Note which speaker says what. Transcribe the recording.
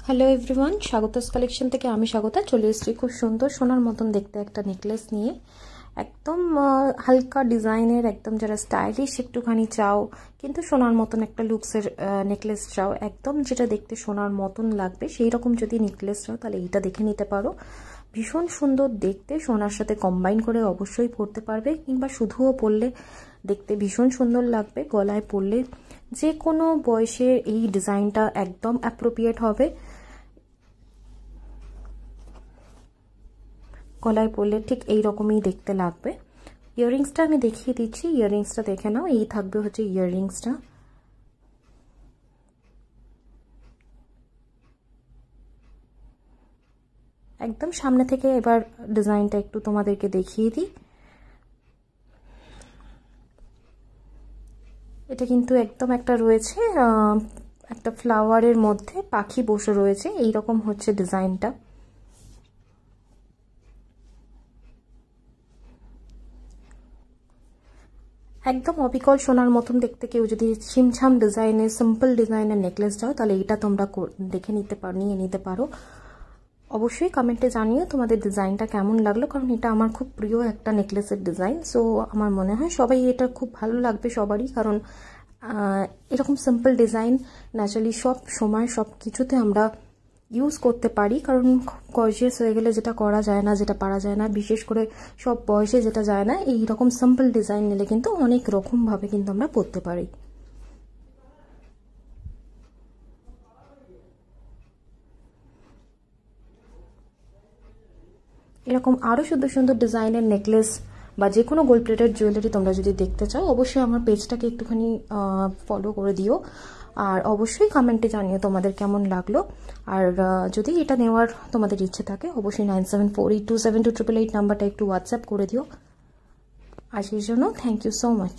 Speaker 1: Hello everyone, স্বাগতাস collection থেকে আমি স্বাগতা চলে এসেছি খুব সুন্দর সোনার মতন দেখতে একটা নেকলেস নিয়ে। একদম হালকা ডিজাইনের, একদম যারা স্টাইলিশ একটুখানি চাও কিন্তু সোনার মতন একটা লুকসের নেকলেস চাও, একদম যেটা দেখতে সোনার মতন লাগবে সেই রকম যদি নেকলেস চাও তাহলে এইটা দেখে নিতে পারো। ভীষণ সুন্দর দেখতে, সোনার সাথে কম্বাইন করে অবশ্যই পরতে পারবে, কিংবা শুধুও পরলে দেখতে ভীষণ সুন্দর লাগবে। গলায় পরলে যে কোনো বয়সের এই ডিজাইনটা একদম অ্যাপ্রোপ্রিয়েট হবে। গলায় পরলে ঠিক এই রকমই দেখতে লাগবে। ইয়াররিংসটা আমি দেখিয়ে দিচ্ছি, ইয়াররিংসটা দেখে নাও। এই থাকবে হচ্ছে ইয়াররিংসটা। একদম সামনে থেকে এবার ডিজাইনটা একটু তোমাদেরকে দেখিয়ে দিই। এটা কিন্তু একদম একটা রয়েছে একটা ফ্লাওয়ারের মধ্যে পাখি বসে রয়েছে, এই রকম হচ্ছে ডিজাইনটা। একদম অবিকল সোনার মতন দেখতে কেউ যদি ছিমছাম ডিজাইনের, সিম্পল ডিজাইনের নেকলেস চাও তাহলে এটা তোমরা দেখে নিয়ে নিতে পারো। অবশ্যই কমেন্টে জানিও তোমাদের ডিজাইনটা কেমন লাগলো, কারণ এটা আমার খুব প্রিয় একটা নেকলেসের ডিজাইন। সো আমার মনে হয় সবাই এটা খুব ভালো লাগবে সবারই, কারণ এরকম সিম্পল ডিজাইন ন্যাচারালি সব সময় সব কিছুতে আমরা ইউজ করতে পারি, কারণ গর্জিয়াস হয়ে গেলে যেটা করা যায় না, যেটা পারা যায় না, বিশেষ করে সব বয়সে যেটা যায় না, এই রকম সিম্পল ডিজাইন নিলে কিন্তু অনেক রকমভাবে কিন্তু আমরা পরতে পারি। এরকম আরও সুন্দর সুন্দর ডিজাইনের নেকলেস বা যে কোনো গোল্ড প্লেটেড জুয়েলারি তোমরা যদি দেখতে চাও অবশ্যই আমার পেজটাকে একটুখানি ফলো করে দিও, আর অবশ্যই কমেন্টে জানিও তোমাদের কেমন লাগলো। আর যদি এটা নেওয়ার তোমাদের ইচ্ছে থাকে অবশ্যই 9748272888 নাম্বারটা একটু হোয়াটসঅ্যাপ করে দিও। আজকের জন্য থ্যাংক ইউ সো মাচ।